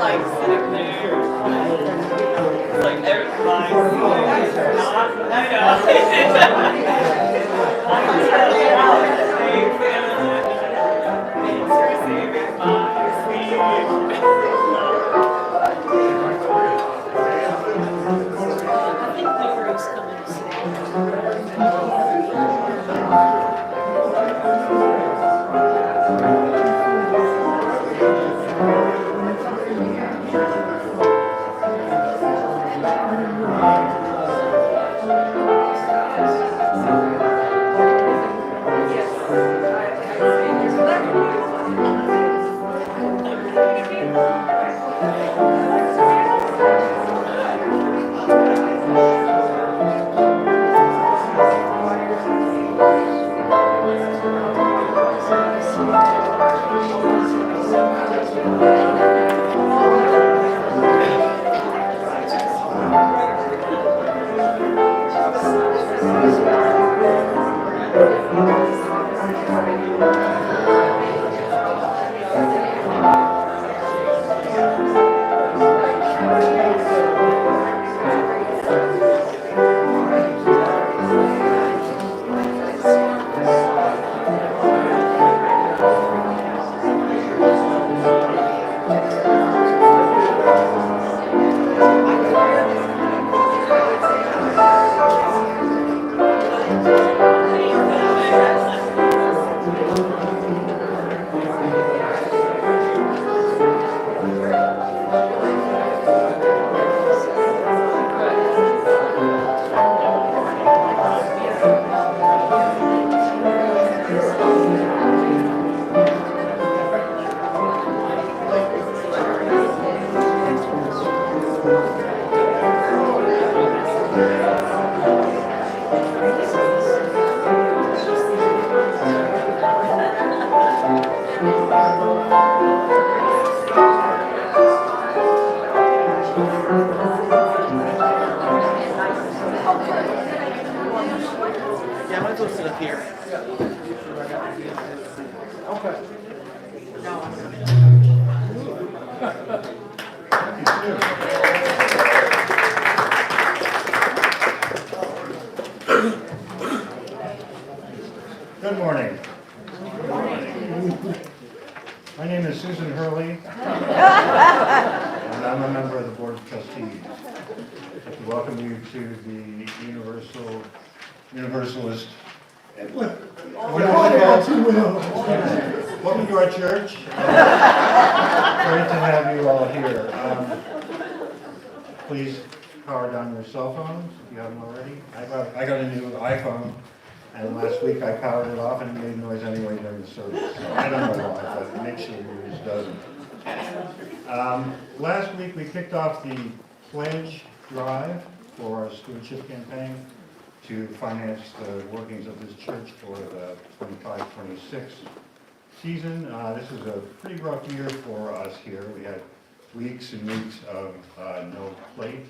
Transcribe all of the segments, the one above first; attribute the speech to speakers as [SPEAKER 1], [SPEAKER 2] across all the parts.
[SPEAKER 1] like sitting there. It's like everybody.
[SPEAKER 2] Yeah, I might as well sit up here. Okay.
[SPEAKER 3] Good morning. My name is Susan Hurley, and I'm a member of the Board of Trustees. I'd like to welcome you to the Universalist. Welcome to our church. Great to have you all here. Please power down your cell phones if you haven't already. I got a new iPhone. And last week I powered it off and it made noise anyway during the service. So I don't know why, but make sure yours doesn't. Last week we kicked off the pledge drive for our stewardship campaign to finance the workings of this church for the 25-26 season. This was a pretty rough year for us here. We had weeks and weeks of no plate,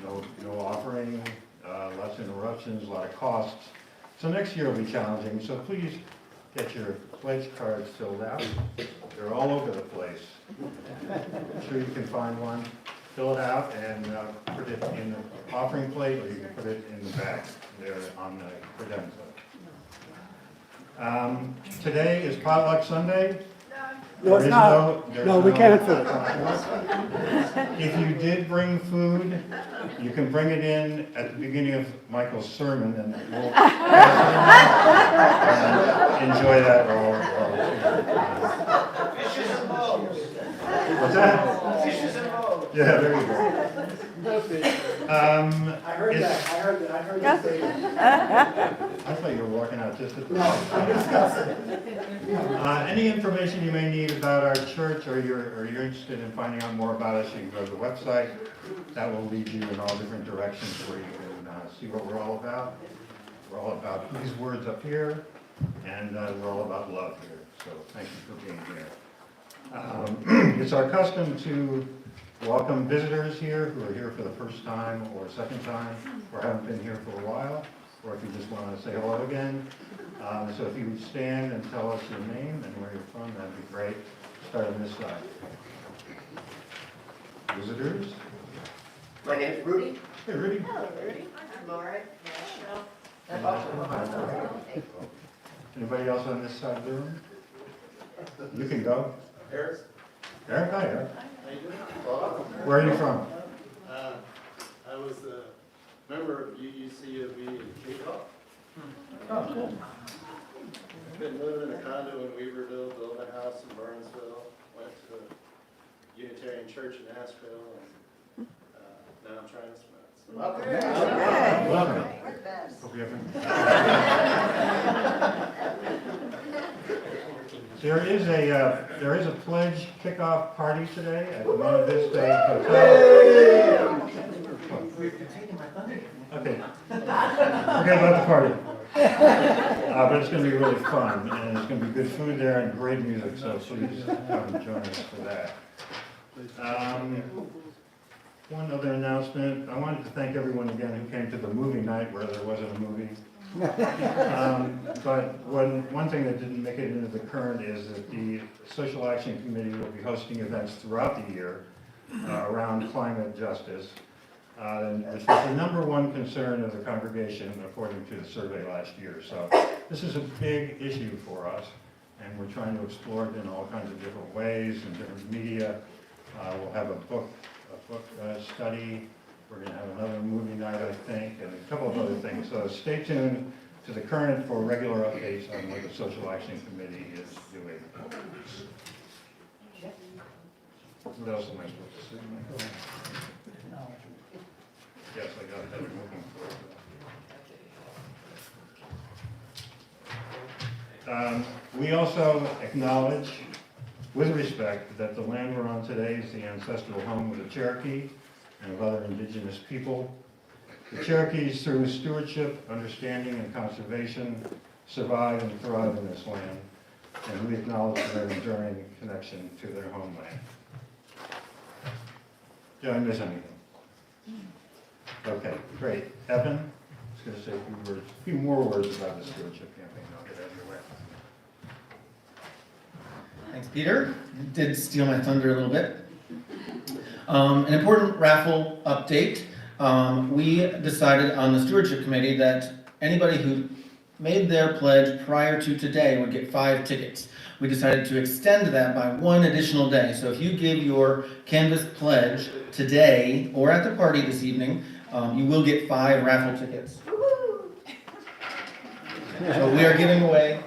[SPEAKER 3] no offering, lots of interruptions, a lot of costs. So next year will be challenging, so please get your pledge cards filled out. They're all over the place. I'm sure you can find one. Fill it out and put it in the offering plate, or you can put it in the back there on the credenza. Today is Potluck Sunday.
[SPEAKER 4] No, it's not. No, we can't fill it.
[SPEAKER 3] If you did bring food, you can bring it in at the beginning of Michael's sermon, and we'll pass it and enjoy that while
[SPEAKER 2] Fishes and bows.
[SPEAKER 3] What's that?
[SPEAKER 2] Fishes and bows.
[SPEAKER 3] Yeah, there you go.
[SPEAKER 4] I heard that. I heard that say that.
[SPEAKER 3] I thought you were walking out just at the
[SPEAKER 4] No, I'm discussing.
[SPEAKER 3] Any information you may need about our church, or you're interested in finding out more about us, you can go to the website. That will lead you in all different directions where you can see what we're all about. We're all about these words up here, and we're all about love here. So thank you for being here. It's our custom to welcome visitors here who are here for the first time or second time, or haven't been here for a while, or if you just want to say hello again. So if you would stand and tell us your name and where you're from, that'd be great. Start on this side. visitors.
[SPEAKER 1] My name is Rudy.
[SPEAKER 3] Hey, Rudy.
[SPEAKER 5] Hello, Rudy. Laura.
[SPEAKER 3] Anybody else on this side of the room? You can go.
[SPEAKER 1] Harris.
[SPEAKER 3] Eric, hi, Eric.
[SPEAKER 1] How you doing?
[SPEAKER 3] Where are you from?
[SPEAKER 1] I was a member of UUCOB in Cape Cod.
[SPEAKER 3] Oh, cool.
[SPEAKER 1] Been living in a condo in Weaverville, built a house in Burnsville, went to the Unitarian Church in Asheville, and now I'm trying this one.
[SPEAKER 5] Okay.
[SPEAKER 3] Welcome.
[SPEAKER 5] We're the best.
[SPEAKER 3] Hope you have There is a pledge kickoff party today at the Monte Vista Hotel. Okay. Forget about the party. But it's going to be really fun, and it's going to be good food there and great music, so please come and join us for that. One other announcement. I wanted to thank everyone again who came to the movie night where there wasn't a movie. But one thing that didn't make it into the current is that the Social Action Committee will be hosting events throughout the year around climate justice. This was the number one concern of the congregation according to the survey last year. So this is a big issue for us, and we're trying to explore it in all kinds of different ways and different media. We'll have a book study. We're going to have another movie night, I think, and a couple of other things. So stay tuned to the current for regular updates on what the Social Action Committee is doing. What else am I supposed to say? Yes, I got that. I'm looking for it. We also acknowledge, with respect, that the land we're on today is the ancestral home of the Cherokee and of other indigenous people. The Cherokees, through stewardship, understanding, and conservation, survive and thrive in this land, and we acknowledge their enduring connection to their homeland. Did I miss anything? Okay, great. Evan, I was going to say a few more words about the stewardship campaign. I'll get out of your way.
[SPEAKER 6] Thanks, Peter. You did steal my thunder a little bit. An important raffle update. We decided on the stewardship committee that anybody who made their pledge prior to today would get 5 tickets. We decided to extend that by 1 additional day. So if you give your Canvas pledge today or at the party this evening, you will get 5 raffle tickets. So we are giving away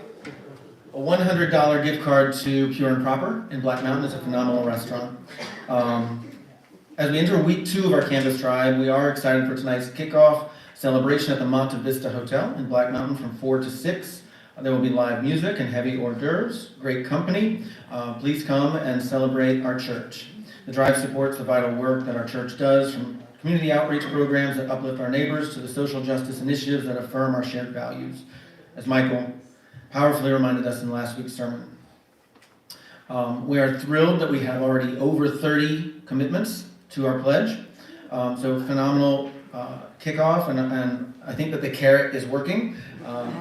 [SPEAKER 6] a $100 gift card to Pure and Proper in Black Mountain. It's a phenomenal restaurant. As we enter week 2 of our Canvas Tribe, we are excited for tonight's kickoff celebration at the Monte Vista Hotel in Black Mountain from 4 to 6. There will be live music and heavy hors d'oeuvres, great company. Please come and celebrate our church. The drive supports the vital work that our church does, from community outreach programs that uplift our neighbors to the social justice initiatives that affirm our shared values, as Michael powerfully reminded us in last week's sermon. We are thrilled that we have already over 30 commitments to our pledge. So phenomenal kickoff, and I think that the carrot is working.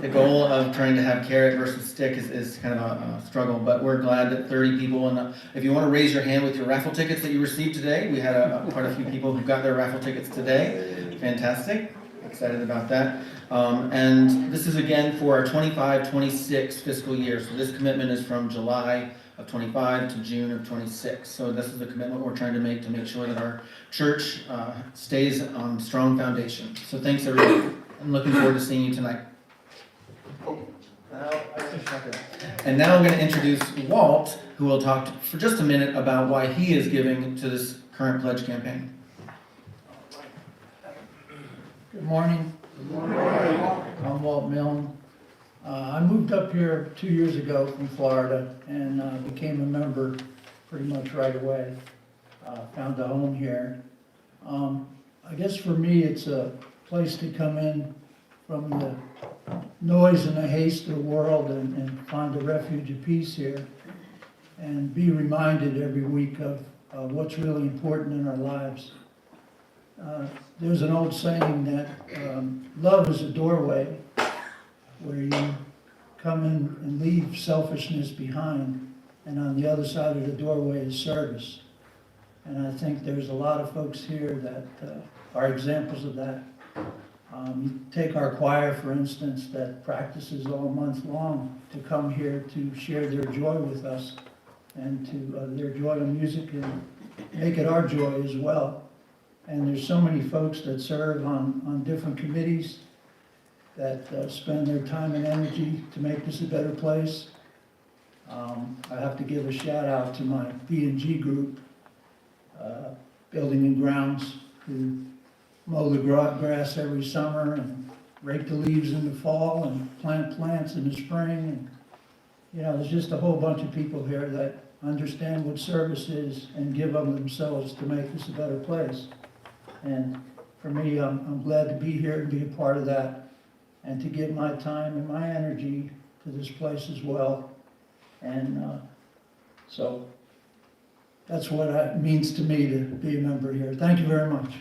[SPEAKER 6] The goal of trying to have carrot versus stick is kind of a struggle, but we're glad that 30 people, and if you want to raise your hand with your raffle tickets that you received today, we had quite a few people who got their raffle tickets today. Fantastic. Excited about that. And this is again for our 25-26 fiscal year. So this commitment is from July of 25 to June of 26. So this is the commitment we're trying to make sure that our church stays on strong foundation. So thanks everyone. I'm looking forward to seeing you tonight. And now I'm going to introduce Walt, who will talk for just a minute about why he is giving to this current pledge campaign.
[SPEAKER 7] Good morning. Good morning. I'm Walt Milne. I moved up here 2 years ago from Florida and became a member pretty much right away. Found a home here. I guess for me it's a place to come in from the noise and the haste of the world and find a refuge of peace here and be reminded every week of what's really important in our lives. There's an old saying that love is a doorway where you come in and leave selfishness behind, and on the other side of the doorway is service. And I think there's a lot of folks here that are examples of that. You take our choir, for instance, that practices all month long to come here to share their joy with us and to their joy in music and make it our joy as well. And there's so many folks that serve on different committees that spend their time and energy to make this a better place. I have to give a shout out to my B&G group, Building and Grounds, who mow the grass every summer and rake the leaves in the fall and plant plants in the spring. And, you know, there's just a whole bunch of people here that understand what service is and give of themselves to make this a better place. And for me, I'm glad to be here and be a part of that and to give my time and my energy to this place as well. And so that's what it means to me to be a member here. Thank you very much.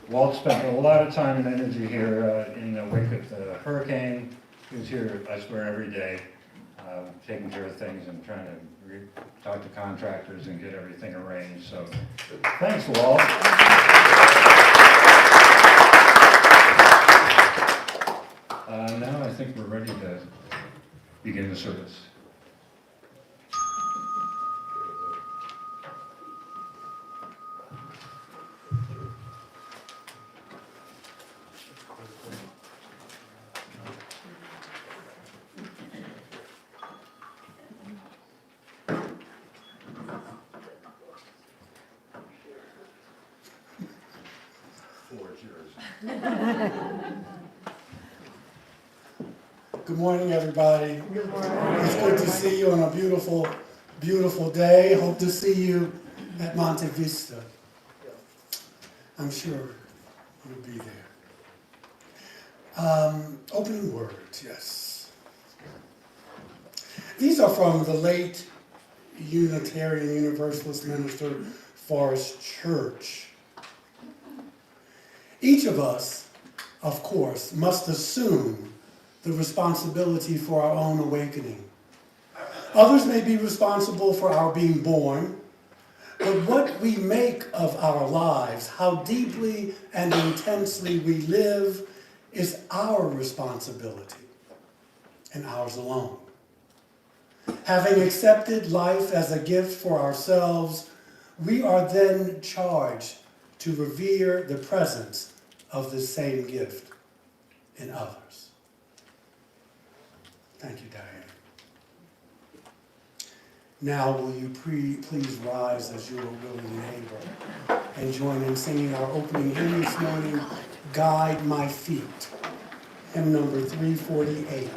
[SPEAKER 3] Walt spent a lot of time and energy here in the wake of the hurricane. He was here, I swear, every day, taking care of things and trying to talk to contractors and get everything arranged. So thanks, Walt. Now I think we're ready to begin the service.
[SPEAKER 4] Good morning, everybody. Good morning. It's good to see you on a beautiful, beautiful day. Hope to see you at Monte Vista. I'm sure you'll be there. Opening words, yes. These are from the late Unitarian Universalist minister Forrest Church. Each of us, of course, must assume the responsibility for our own awakening. Others may be responsible for our being born, but what we make of our lives, how deeply and intensely we live, is our responsibility, and ours alone. Having accepted life as a gift for ourselves, we are then charged to revere the presence of the same gift in others. Thank you, Diane. Now will you please rise as your willing neighbor and join in singing our opening hymn this morning, Guide My Feet, hymn number 348.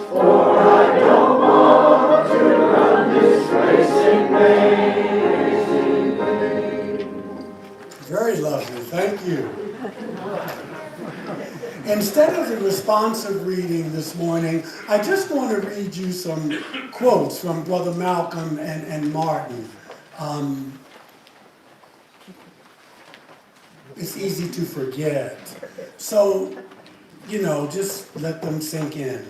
[SPEAKER 8] For I don't
[SPEAKER 4] instead of the responsive reading this morning, I just want to read you some quotes from Brother Malcolm and Martin. It's easy to forget. So, just let them sink in.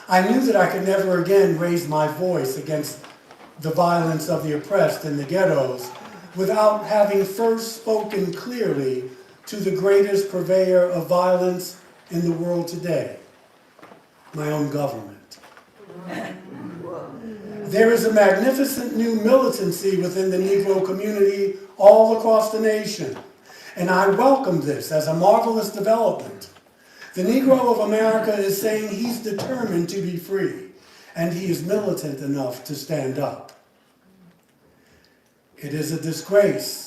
[SPEAKER 4] I knew that I could never again raise my voice against the violence of the oppressed in the ghettos without having first spoken clearly to the greatest purveyor of violence in the world today, my own government. There is a magnificent new militancy within the Negro community all across the nation, and I welcome this as a marvelous development. The Negro of America is saying he's determined to be free, and he is militant enough to stand up. It is a disgrace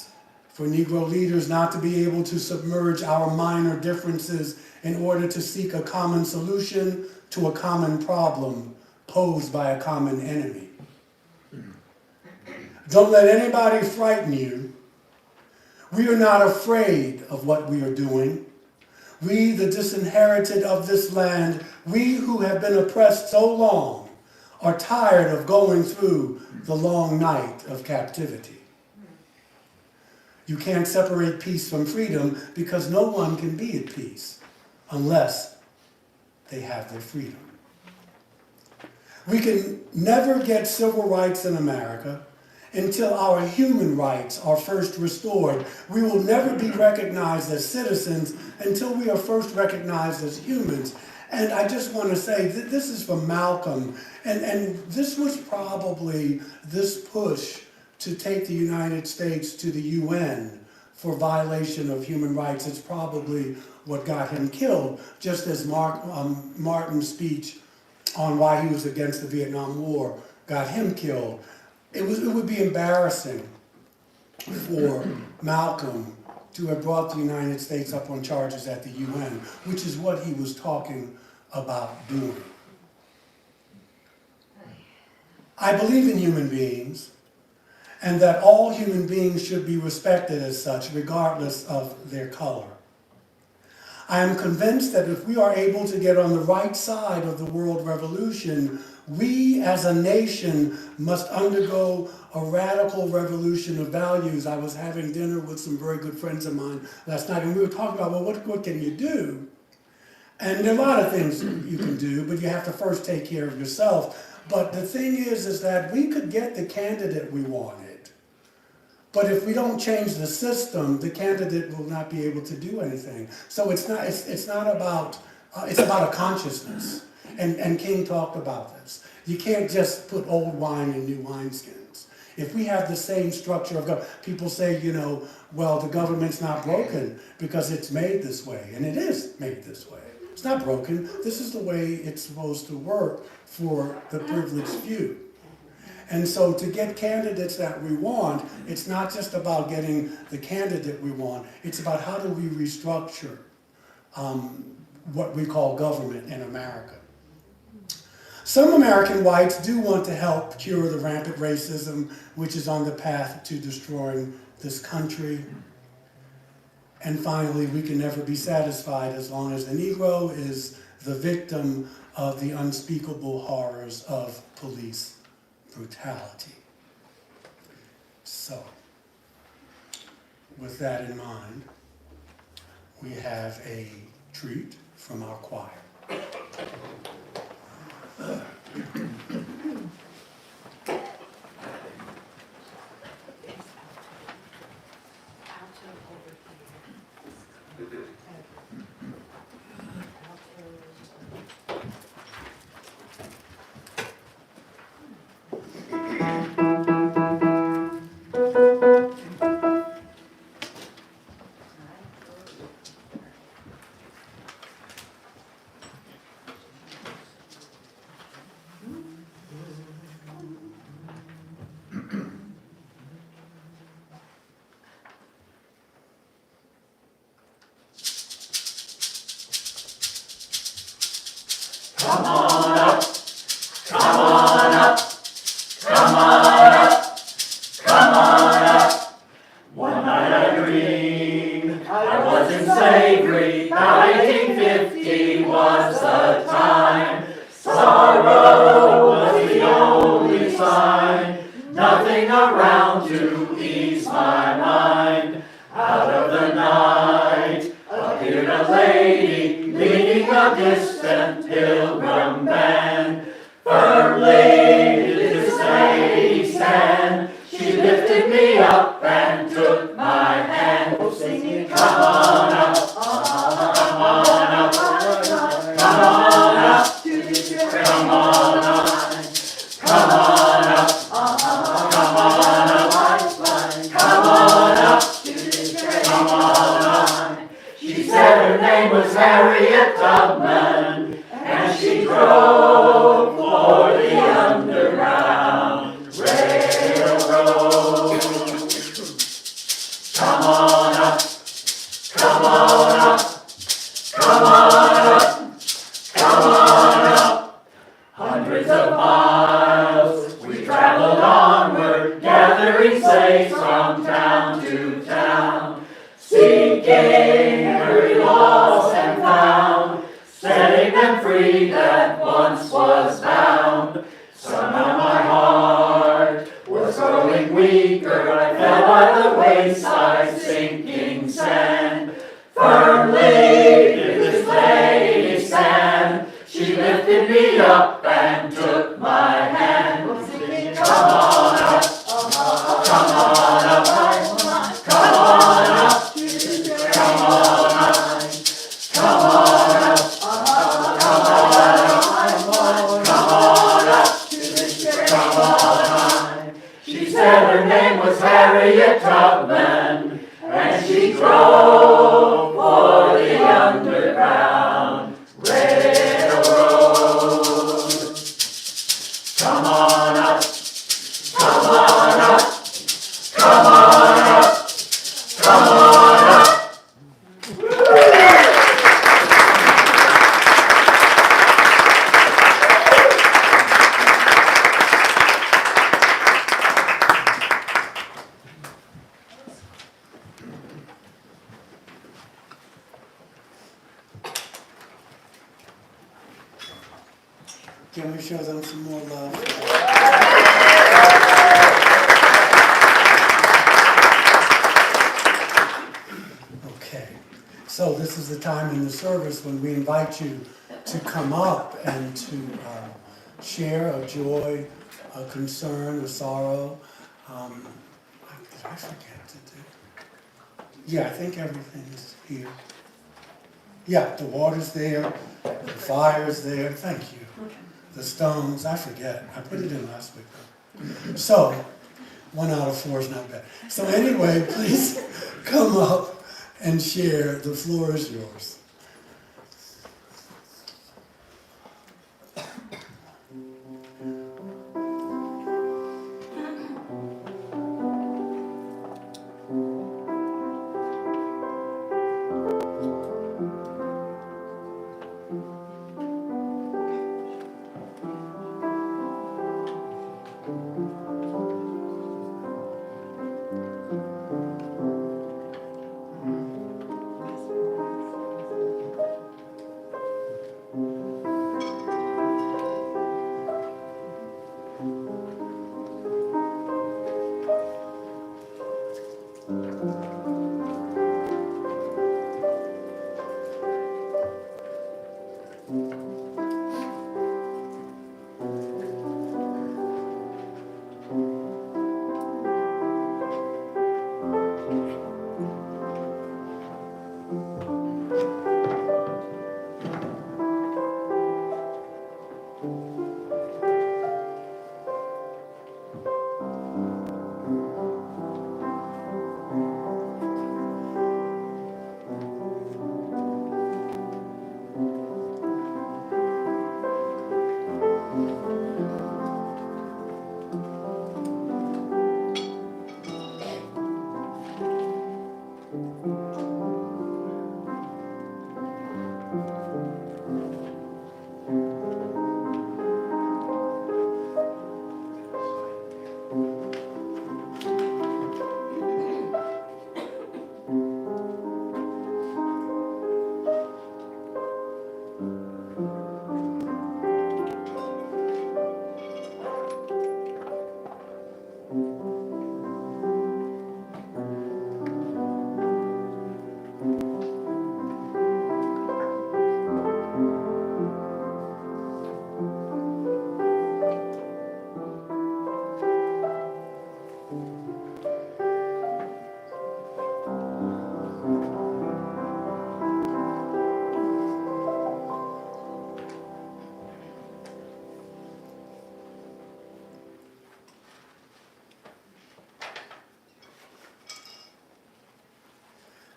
[SPEAKER 4] for Negro leaders not to be able to submerge our minor differences in order to seek a common solution to a common problem posed by a common enemy. Don't let anybody frighten you. We are not afraid of what we are doing. We, the disinherited of this land, we who have been oppressed so long, are tired of going through the long night of captivity. You can't separate peace from freedom because no one can be at peace unless they have their freedom. We can never get civil rights in America until our human rights are first restored. We will never be recognized as citizens until we are first recognized as humans. And I just want to say that this is from Malcolm, and this was probably this push to take the United States to the UN for violation of human rights. It's probably what got him killed, just as Martin's speech on why he was against the Vietnam War got him killed. It would be embarrassing for Malcolm to have brought the United States up on charges at the UN, which is what he was talking about doing. I believe in human beings, and that all human beings should be respected as such, regardless of their color. I am convinced that if we are able to get on the right side of the world revolution, we as a nation must undergo a radical revolution of values. I was having dinner with some very good friends of mine last night, and we were talking about, well, what can you do? And there are a lot of things you can do, but you have to first take care of yourself. But the thing is that we could get the candidate we wanted. But if we don't change the system, the candidate will not be able to do anything. So it's about a consciousness. And King talked about this. You can't just put old wine in new wineskins. If we have the same structure of government, people say, well, the government's not broken because it's made this way. And it is made this way. It's not broken. This is the way it's supposed to work for the privileged few. And so to get candidates that we want, it's not just about getting the candidate we want. It's about how do we restructure what we call government in America. Some American whites do want to help cure the rampant racism which is on the path to destroying this country. And finally, we can never be satisfied as long as the Negro is the victim of the unspeakable horrors of police brutality. So, with that in mind, we have a treat from our choir.
[SPEAKER 8] young man. Firmly did this lady stand. She lifted me up and took my hand. Oh, singing, come on up, come on up, come on up to the church. Come on up, come on up, come on up, come on up to the church. Come on up. She said her name was Harriet Tubman, and she drove for the Underground Railroad. Come on up, come on up, come on up, come on up. Hundreds of miles we traveled onward, gathering slaves from town to town, seeking every lost and found, setting them free that once was bound. Somehow my heart was growing weaker, I fell by the wayside, sinking sand. Firmly did this lady stand. She lifted me up and took my hand. Come on up, come on up, come on up, come on up, come on up, come on up, come on up. She said her name was Harriet Tubman, and she drove for the Underground Railroad. Come on up, come on up, come on up, come on up.
[SPEAKER 4] Can we show them some more love? Okay, so this is the time in the service when we invite you to come up and to share a joy, a concern, a sorrow. Did I forget to do? Yeah, I think everything is here. Yeah, the water's there, the fire's there, thank you. The stones, I forget, I put it in last week. So, 1 out of 4 is not bad. So anyway, please come up and share, the floor is yours.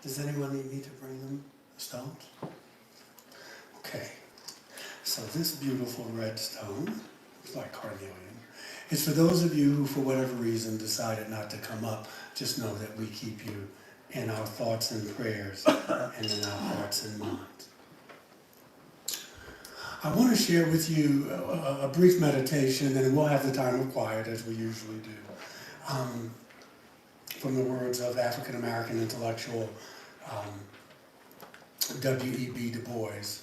[SPEAKER 4] Does anyone need me to bring them stones? Okay. So this beautiful red stone, it's like carnelian, is for those of you who, for whatever reason, decided not to come up. Just know that we keep you in our thoughts and prayers and in our hearts and minds. I want to share with you a brief meditation, and we'll have the time of quiet as we usually do, from the words of African-American intellectual W.E.B. Du Bois.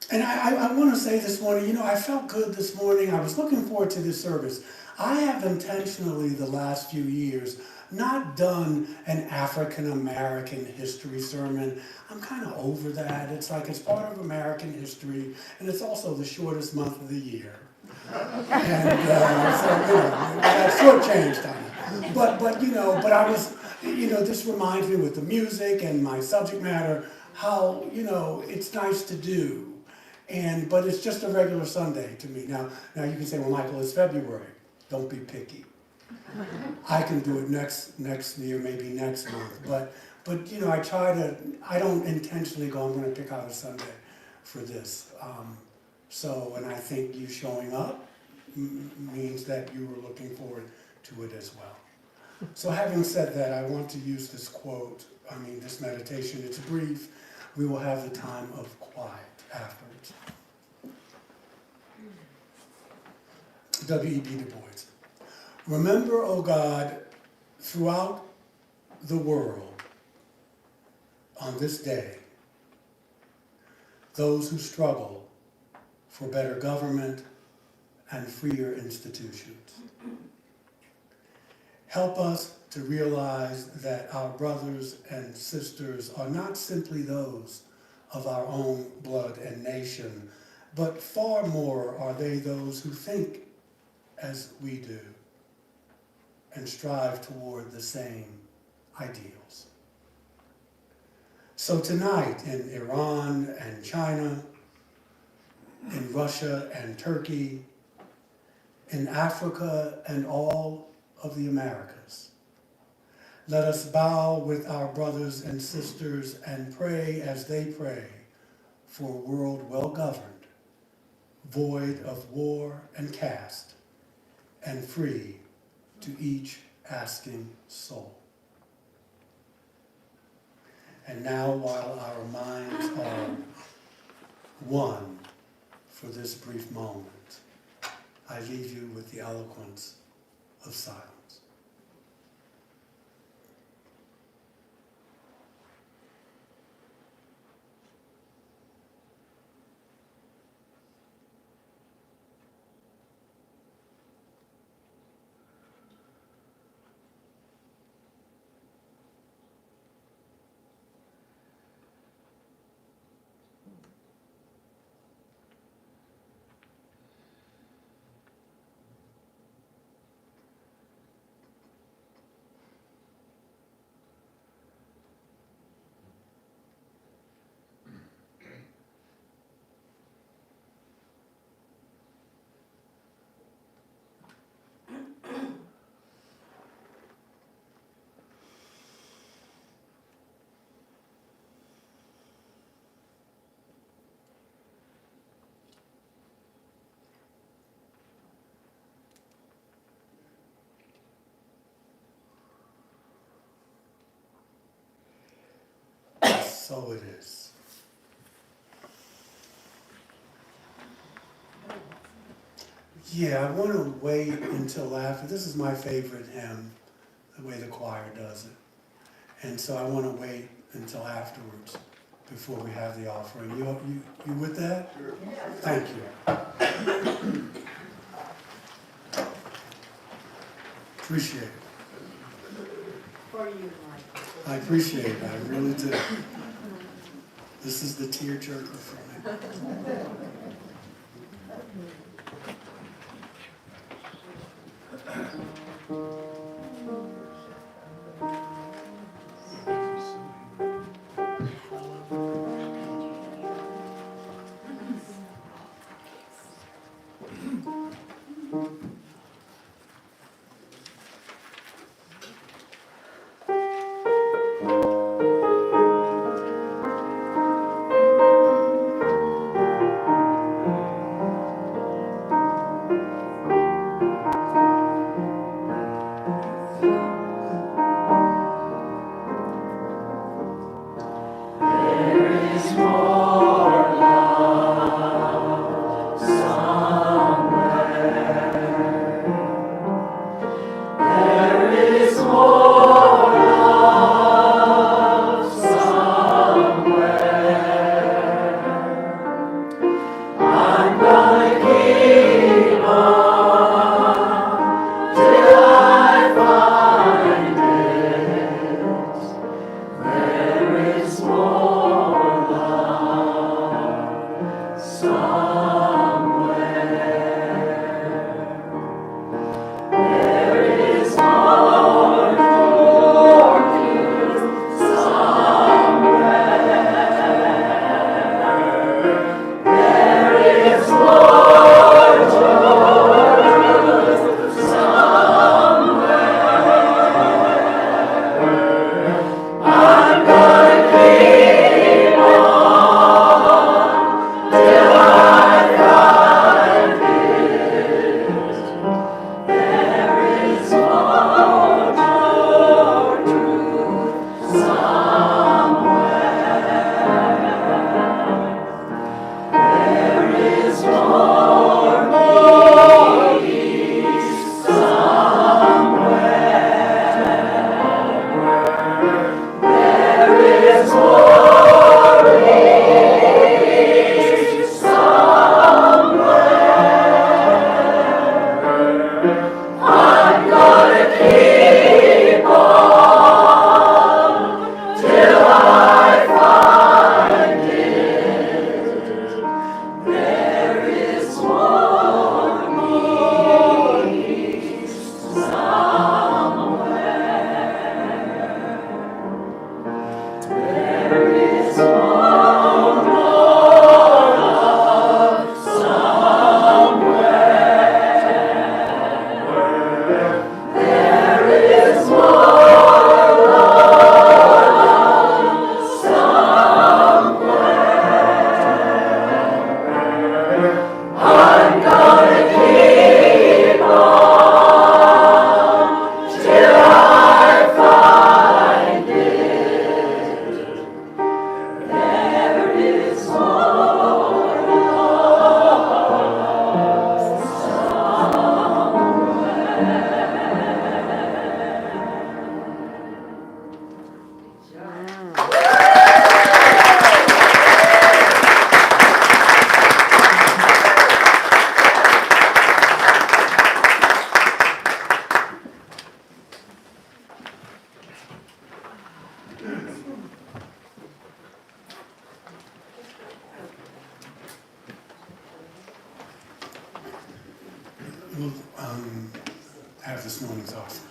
[SPEAKER 4] And I want to say this morning, I felt good this morning. I was looking forward to this service. I have intentionally, the last few years, not done an African-American history sermon. I'm kind of over that. It's like it's part of American history, and it's also the shortest month of the year. And so, that's shortchanged on it. But I was, this reminds me with the music and my subject matter, how, it's nice to do. But it's just a regular Sunday to me. Now you can say, well, Michael, it's February. Don't be picky. I can do it next year, maybe next month. But I don't intentionally go, I'm going to pick out a Sunday for this. And I think you showing up means that you were looking forward to it as well. So having said that, I want to use this quote, this meditation. It's brief. We will have the time of quiet afterwards. W.E.B. Du Bois. Remember, O God, throughout the world, on this day, those who struggle for better government and freer institutions. Help us to realize that our brothers and sisters are not simply those of our own blood and nation, but far more are they those who think as we do and strive toward the same ideals. So tonight in Iran and China, in Russia and Turkey, in Africa and all of the Americas, let us bow with our brothers and sisters and pray as they pray for a world well governed, void of war and caste, and free to each asking soul. And now, while our minds are one for this brief moment, I leave you with the eloquence of silence. So it is. Yeah, I want to wait until after. This is my favorite hymn, the way the choir does it. And so I want to wait until afterwards before we have the offering. You with that? Sure. Thank you. Appreciate it.
[SPEAKER 5] For you, Michael.
[SPEAKER 4] I appreciate it. I really do. This is the tearjerker for me. We'll have this morning's offering.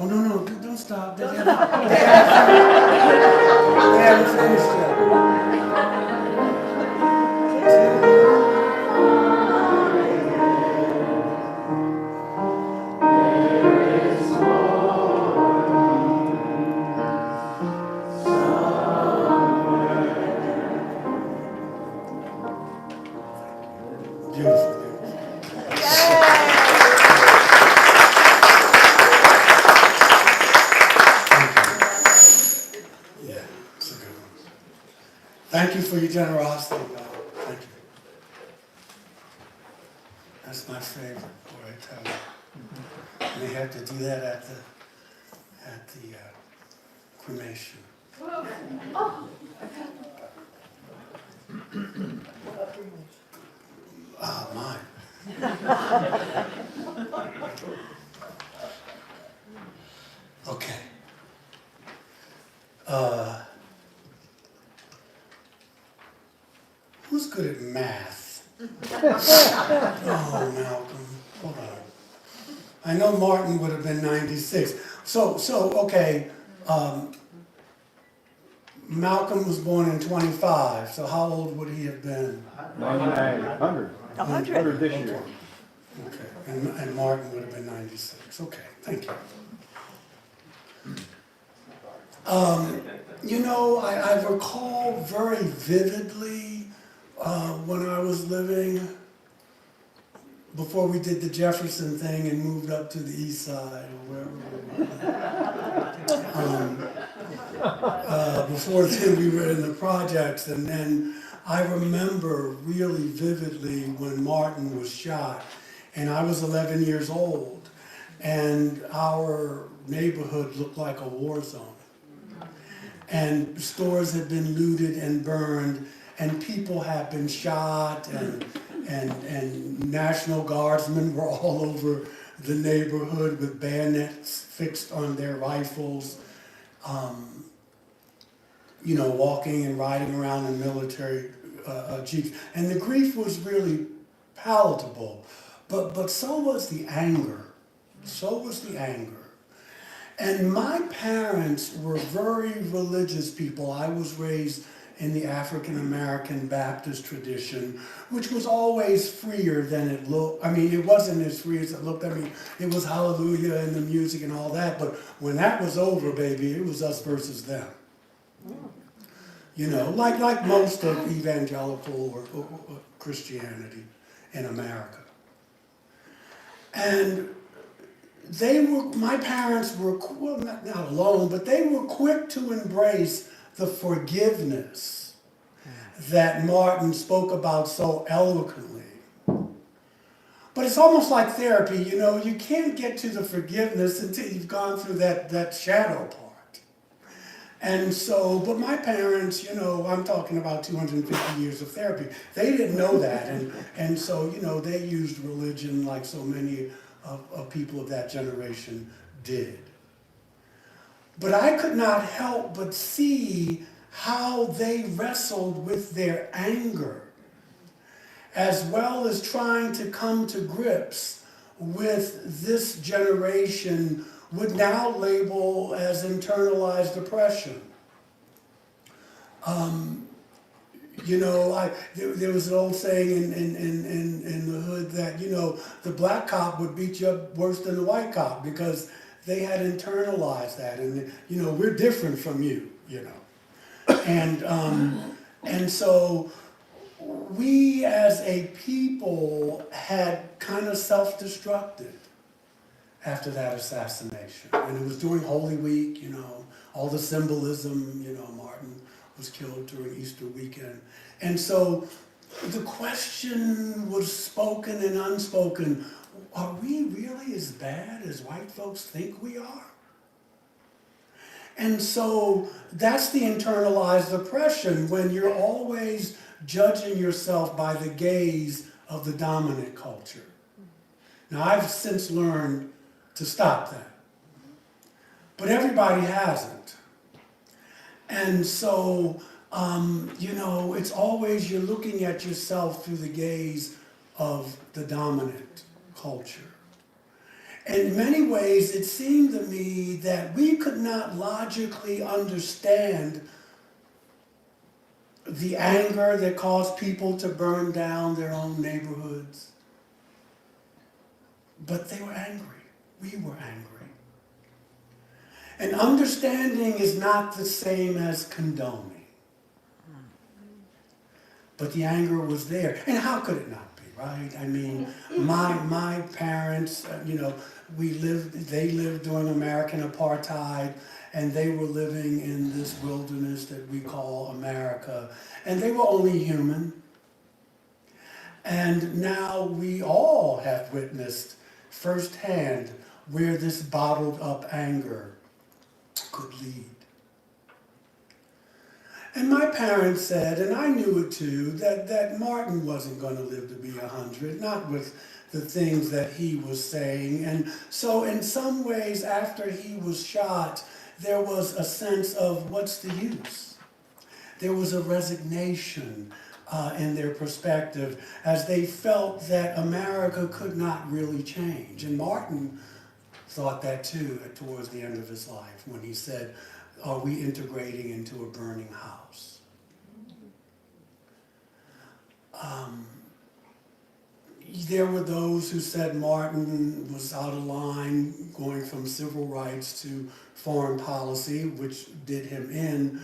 [SPEAKER 4] Oh, no, don't stop. They haven't finished yet. Beautiful. Yeah, it's a good one. Thank you for your generosity, God. Thank you. That's my favorite, boy, I tell you. And they had to do that at the cremation. Mine. Okay. Who's good at math? Oh, Malcolm, hold on. I know Martin would have been 96. Okay, Malcolm was born in 25, so how old would he have been?
[SPEAKER 2] 100 this year.
[SPEAKER 4] Okay, and Martin would have been 96. Okay, thank you. You know, I recall very vividly when I was living, before we did the Jefferson thing and moved up to the east side or wherever we were. Before then we were in the projects, and then I remember really vividly when Martin was shot, and I was 11 years old, and our neighborhood looked like a war zone. And stores had been looted and burned, and people had been shot, and National Guardsmen were all over the neighborhood with bayonets fixed on their rifles, you know, walking and riding around in military jeeps. And the grief was really palatable, but so was the anger. So was the anger. And my parents were very religious people. I was raised in the African-American Baptist tradition, which was always freer than it looked. I mean, it wasn't as free as it looked. I mean, it was hallelujah and the music and all that, but when that was over, baby, it was us versus them. You know, like most of evangelical or Christianity in America. And my parents were, well, not alone, but they were quick to embrace the forgiveness that Martin spoke about so eloquently. But it's almost like therapy, you know, you can't get to the forgiveness until you've gone through that shadow part. And so, but my parents, you know, I'm talking about 250 years of therapy, they didn't know that. And so, you know, they used religion like so many of people of that generation did. But I could not help but see how they wrestled with their anger, as well as trying to come to grips with this generation would now label as internalized oppression. You know, there was an old saying in the hood that, you know, the black cop would beat you up worse than the white cop because they had internalized that, and you know, we're different from you, you know, and so we as a people had kind of self-destructed after that assassination, and it was during Holy Week, you know, all the symbolism, you know, Martin was killed during Easter weekend, and so the question was spoken and unspoken. Are we really as bad as white folks think we are? And so that's the internalized oppression, when you're always judging yourself by the gaze of the dominant culture. Now, I've since learned to stop that. But everybody hasn't. And so, you know, it's always you're looking at yourself through the gaze of the dominant culture. In many ways, it seemed to me that we could not logically understand the anger that caused people to burn down their own neighborhoods. But they were angry. We were angry. And understanding is not the same as condoning. But the anger was there. And how could it not? Right? I mean, my parents, you know, they lived during American apartheid, and they were living in this wilderness that we call America, and they were only human. And now we all have witnessed firsthand where this bottled up anger could lead. And my parents said, and I knew it too, that Martin wasn't going to live to be 100, not with the things that he was saying. And so in some ways, after he was shot, there was a sense of what's the use? There was a resignation in their perspective as they felt that America could not really change. And Martin thought that too towards the end of his life when he said, are we integrating into a burning house? There were those who said Martin was out of line, going from civil rights to foreign policy, which did him in.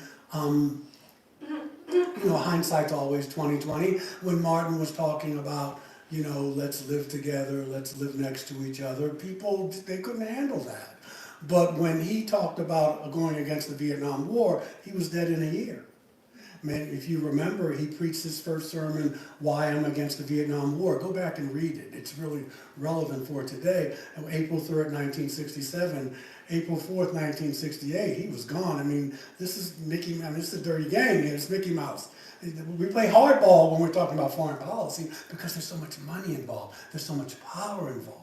[SPEAKER 4] Hindsight's always 20/20. When Martin was talking about, let's live together, let's live next to each other, people, they couldn't handle that. But when he talked about going against the Vietnam War, he was dead in a year. Man, if you remember, he preached his first sermon, Why I'm Against the Vietnam War. Go back and read it. It's really relevant for today. April 3rd, 1967, April 4th, 1968, he was gone. I mean, this is it's a dirty game. It's Mickey Mouse. We play hardball when we're talking about foreign policy because there's so much money involved. There's so much power involved.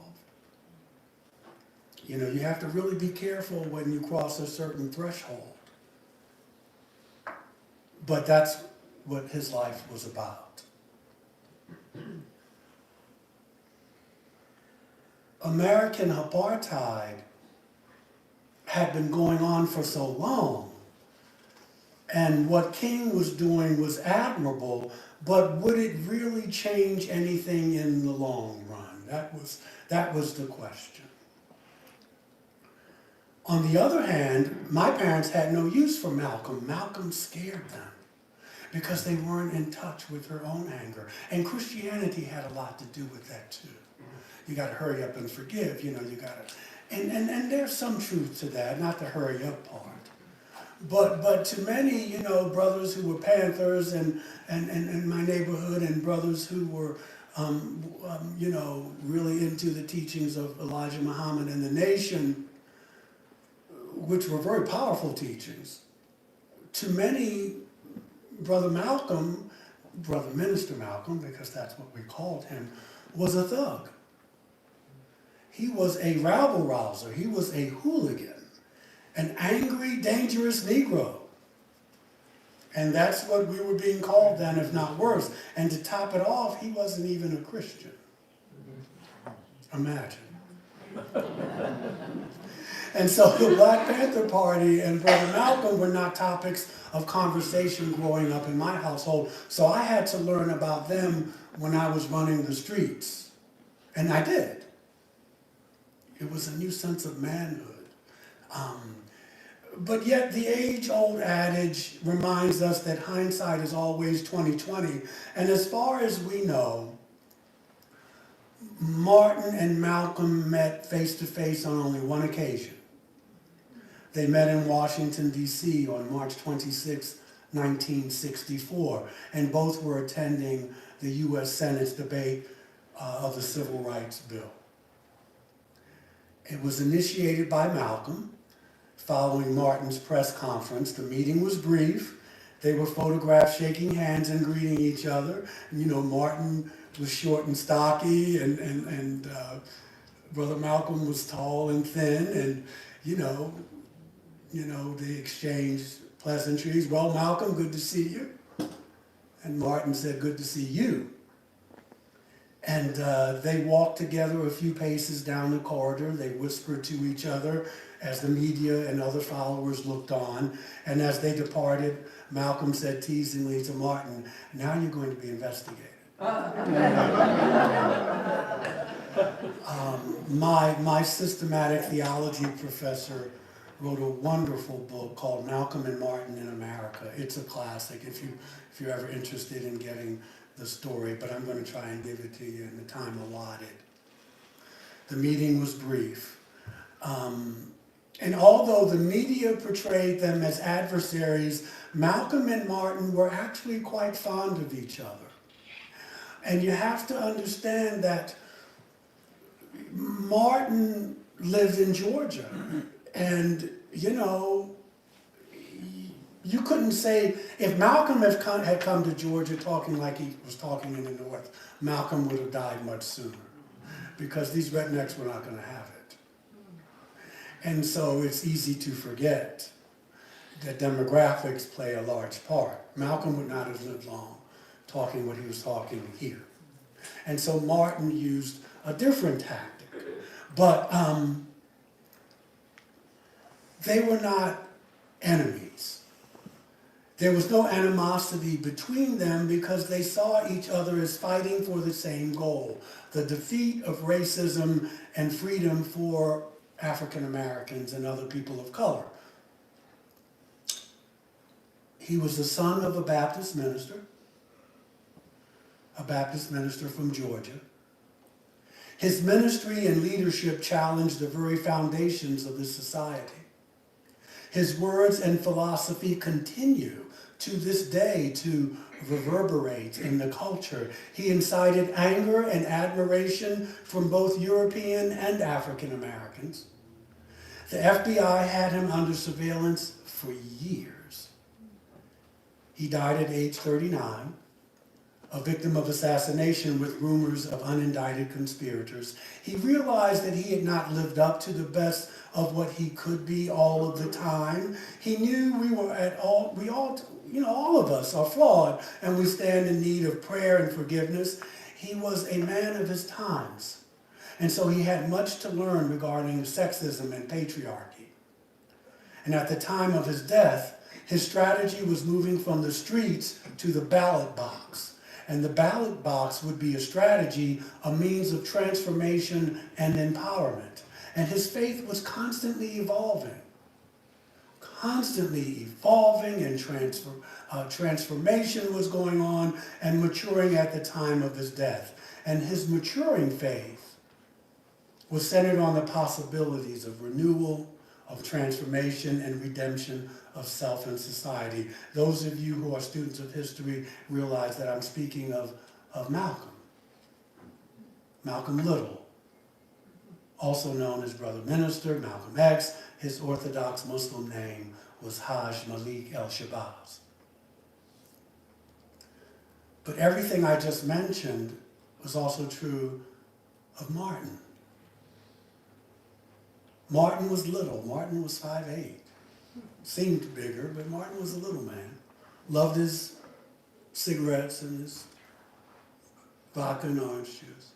[SPEAKER 4] You have to really be careful when you cross a certain threshold. But that's what his life was about. American apartheid had been going on for so long, and what King was doing was admirable, but would it really change anything in the long run? That was the question. On the other hand, my parents had no use for Malcolm. Malcolm scared them because they weren't in touch with their own anger. And Christianity had a lot to do with that too. You got to hurry up and forgive, you got to. And there's some truth to that, not the hurry up part. But to many, brothers who were Panthers and in my neighborhood and brothers who were, really into the teachings of Elijah Muhammad and the nation, which were very powerful teachings, to many, Brother Minister Malcolm, because that's what we called him, was a thug. He was a rabble-rouser. He was a hooligan, an angry, dangerous Negro. And that's what we were being called then, if not worse. And to top it off, he wasn't even a Christian. Imagine. And so the Black Panther Party and Brother Malcolm were not topics of conversation growing up in my household. So I had to learn about them when I was running the streets. And I did. It was a new sense of manhood. But yet the age-old adage reminds us that hindsight is always 20/20. And as far as we know, Martin and Malcolm met face-to-face on only one occasion. They met in Washington, D.C. on March 26, 1964, and both were attending the U.S. Senate's debate of the Civil Rights Bill. It was initiated by Malcolm following Martin's press conference. The meeting was brief. They were photographed shaking hands and greeting each other. Martin was short and stocky, and Brother Malcolm was tall and thin, and they exchanged pleasantries. Well, Malcolm, good to see you. And Martin said, good to see you. And they walked together a few paces down the corridor. They whispered to each other as the media and other followers looked on. And as they departed, Malcolm said teasingly to Martin, now you're going to be investigated. My systematic theology professor wrote a wonderful book called Malcolm and Martin in America. It's a classic if you're ever interested in getting the story, but I'm going to try and give it to you in the time allotted. The meeting was brief. And although the media portrayed them as adversaries, Malcolm and Martin were actually quite fond of each other. And you have to understand that Martin lived in Georgia. And, You couldn't say, if Malcolm had come to Georgia talking like he was talking in the North, Malcolm would have died much sooner, because these rednecks were not going to have it. And so it's easy to forget that demographics play a large part. Malcolm would not have lived long talking what he was talking here. And so Martin used a different tactic. But they were not enemies. There was no animosity between them because they saw each other as fighting for the same goal, the defeat of racism and freedom for African Americans and other people of color. He was the son of a Baptist minister from Georgia. His ministry and leadership challenged the very foundations of this society. His words and philosophy continue to this day to reverberate in the culture. He incited anger and admiration from both European and African Americans. The FBI had him under surveillance for years. He died at age 39, a victim of assassination with rumors of unindicted conspirators. He realized that he had not lived up to the best of what he could be all of the time. He knew all of us are flawed and we stand in need of prayer and forgiveness. He was a man of his times. And so he had much to learn regarding sexism and patriarchy. And at the time of his death, his strategy was moving from the streets to the ballot box. And the ballot box would be a strategy, a means of transformation and empowerment. And his faith was constantly evolving, and transformation was going on and maturing at the time of his death. And his maturing faith was centered on the possibilities of renewal, of transformation and redemption of self and society. Those of you who are students of history realize that I'm speaking of Malcolm. Malcolm Little, also known as Brother Minister, Malcolm X. His Orthodox Muslim name was Haj Malik el-Shabazz. But everything I just mentioned was also true of Martin. Martin was little. Martin was 5'8". Seemed bigger, but Martin was a little man. Loved his cigarettes and his vodka and orange juice.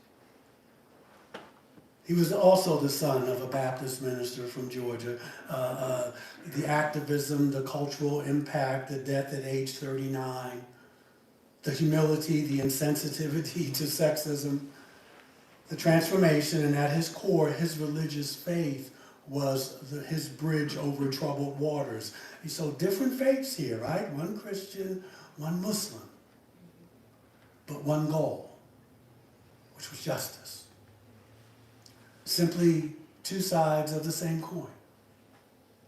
[SPEAKER 4] He was also the son of a Baptist minister from Georgia. The activism, the cultural impact, the death at age 39, the humility, the insensitivity to sexism, the transformation, and at his core, his religious faith was his bridge over troubled waters. So different faiths here, right? One Christian, one Muslim, but one goal, which was justice. Simply two sides of the same coin.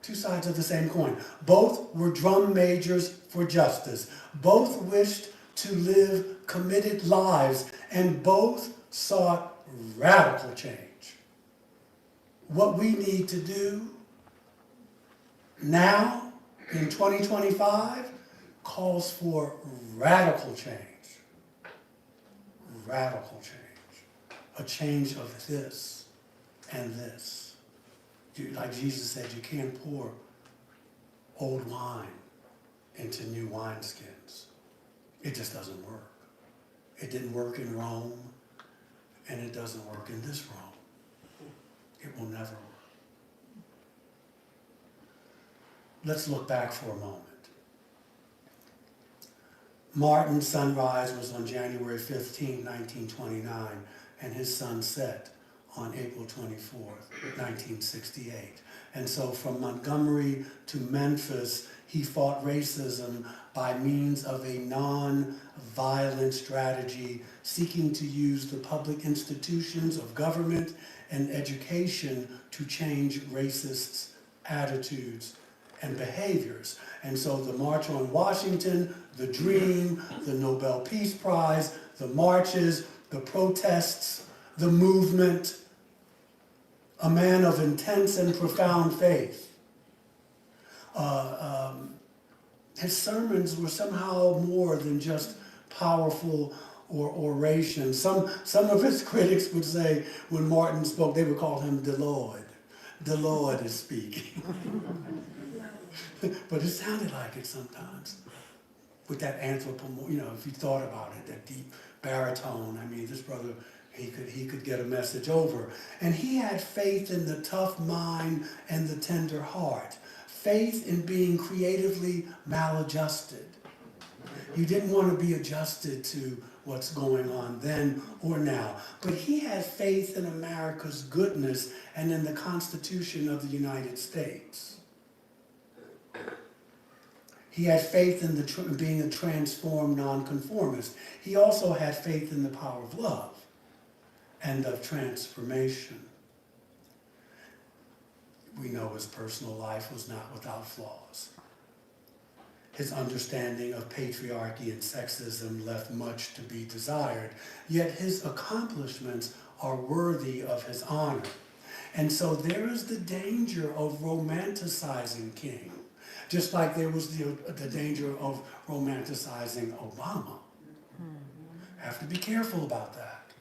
[SPEAKER 4] Two sides of the same coin. Both were drum majors for justice. Both wished to live committed lives, and both sought radical change. What we need to do now, in 2025, calls for radical change. Radical change. A change of this and this. Like Jesus said, you can't pour old wine into new wineskins. It just doesn't work. It didn't work in Rome, and it doesn't work in this Rome. It will never work. Let's look back for a moment. Martin's sunrise was on January 15, 1929, and his sunset on April 24, 1968. And so from Montgomery to Memphis, he fought racism by means of a non-violent strategy, seeking to use the public institutions of government and education to change racists' attitudes and behaviors. And so the March on Washington, the Dream, the Nobel Peace Prize, the marches, the protests, the movement, a man of intense and profound faith. his sermons were somehow more than just powerful or oration. Some of his critics would say when Martin spoke, they would call him the Lord. The Lord is speaking. But it sounded like it sometimes. With that if you thought about it, that deep baritone. I mean, this brother, he could get a message over. And he had faith in the tough mind and the tender heart. Faith in being creatively maladjusted. You didn't want to be adjusted to what's going on then or now. But he had faith in America's goodness and in the Constitution of the United States. He had faith in being a transformed nonconformist. He also had faith in the power of love and of transformation. We know his personal life was not without flaws. His understanding of patriarchy and sexism left much to be desired, yet his accomplishments are worthy of his honor. And so there is the danger of romanticizing King, just like there was the danger of romanticizing Obama. Have to be careful about that.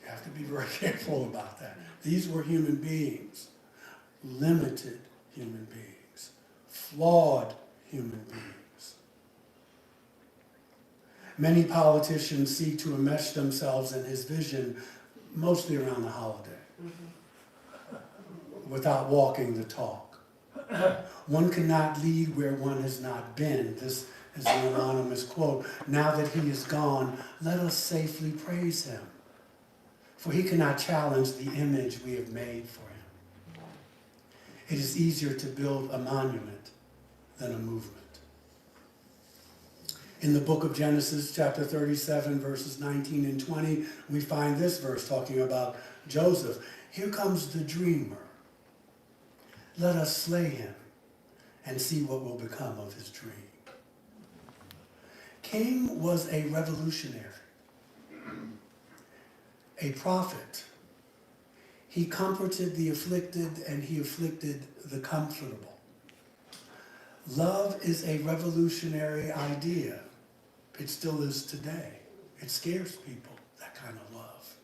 [SPEAKER 4] You have to be very careful about that. These were human beings, limited human beings, flawed human beings. Many politicians seek to enmesh themselves in his vision, mostly around the holiday, without walking the talk. One cannot lead where one has not been. This is an anonymous quote. Now that he is gone, let us safely praise him, for he cannot challenge the image we have made for him. It is easier to build a monument than a movement. In the book of Genesis, chapter 37, verses 19 and 20, we find this verse talking about Joseph. Here comes the dreamer. Let us slay him and see what will become of his dream. King was a revolutionary, a prophet. He comforted the afflicted and he afflicted the comfortable. Love is a revolutionary idea. It still is today. It scares people, that kind of love.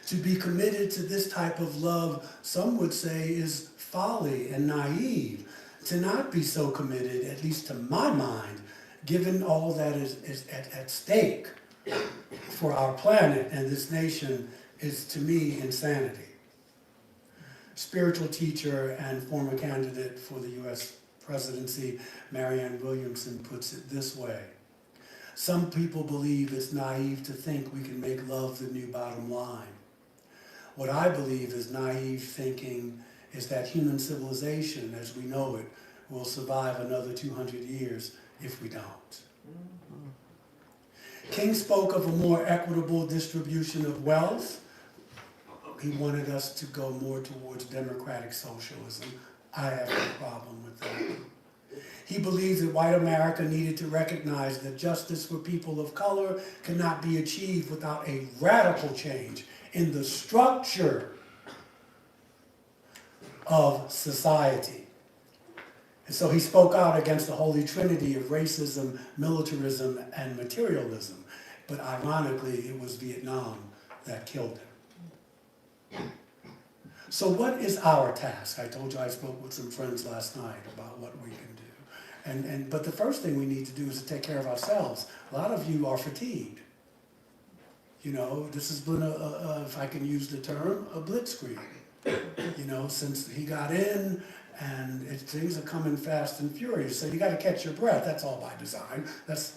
[SPEAKER 4] To be committed to this type of love, some would say, is folly and naive. To not be so committed, at least to my mind, given all that is at stake for our planet and this nation, is to me insanity. Spiritual teacher and former candidate for the U.S. presidency, Marianne Williamson, puts it this way. Some people believe it's naive to think we can make love the new bottom line. What I believe is naive thinking is that human civilization, as we know it, will survive another 200 years if we don't. King spoke of a more equitable distribution of wealth. He wanted us to go more towards democratic socialism. I have no problem with that. He believed that white America needed to recognize that justice for people of color cannot be achieved without a radical change in the structure of society. And so he spoke out against the holy trinity of racism, militarism, and materialism. But ironically, it was Vietnam that killed him. So what is our task? I told you I spoke with some friends last night about what we can do. But the first thing we need to do is to take care of ourselves. A lot of you are fatigued. You know, this has been if I can use the term, a blitzkrieg. You know, since he got in, and things are coming fast and furious. So you got to catch your breath. That's all by design. That's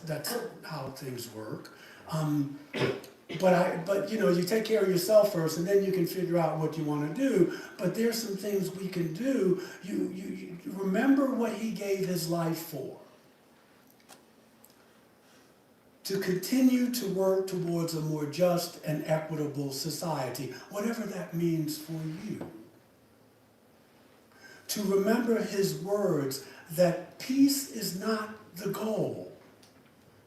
[SPEAKER 4] how things work. But you know, you take care of yourself first, and then you can figure out what you want to do. But there's some things we can do. You remember what he gave his life for. To continue to work towards a more just and equitable society, whatever that means for you. To remember his words that peace is not the goal.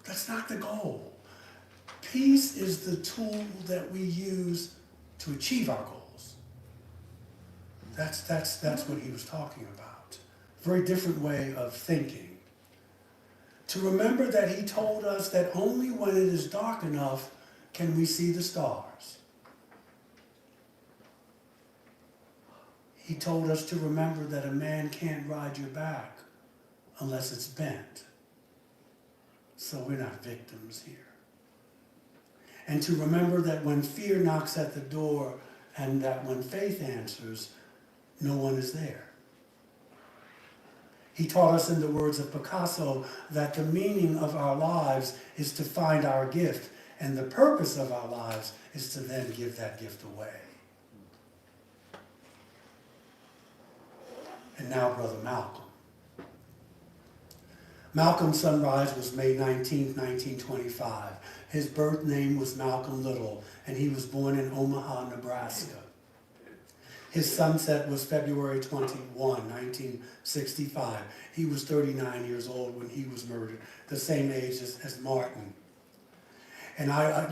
[SPEAKER 4] That's not the goal. Peace is the tool that we use to achieve our goals. That's what he was talking about. Very different way of thinking. To remember that he told us that only when it is dark enough can we see the stars. He told us to remember that a man can't ride your back unless it's bent. So we're not victims here. And to remember that when fear knocks at the door and that when faith answers, no one is there. He taught us in the words of Picasso that the meaning of our lives is to find our gift, and the purpose of our lives is to then give that gift away. And now, Brother Malcolm. Malcolm's sunrise was May 19, 1925. His birth name was Malcolm Little, and he was born in Omaha, Nebraska. His sunset was February 21, 1965. He was 39 years old when he was murdered, the same age as Martin. And I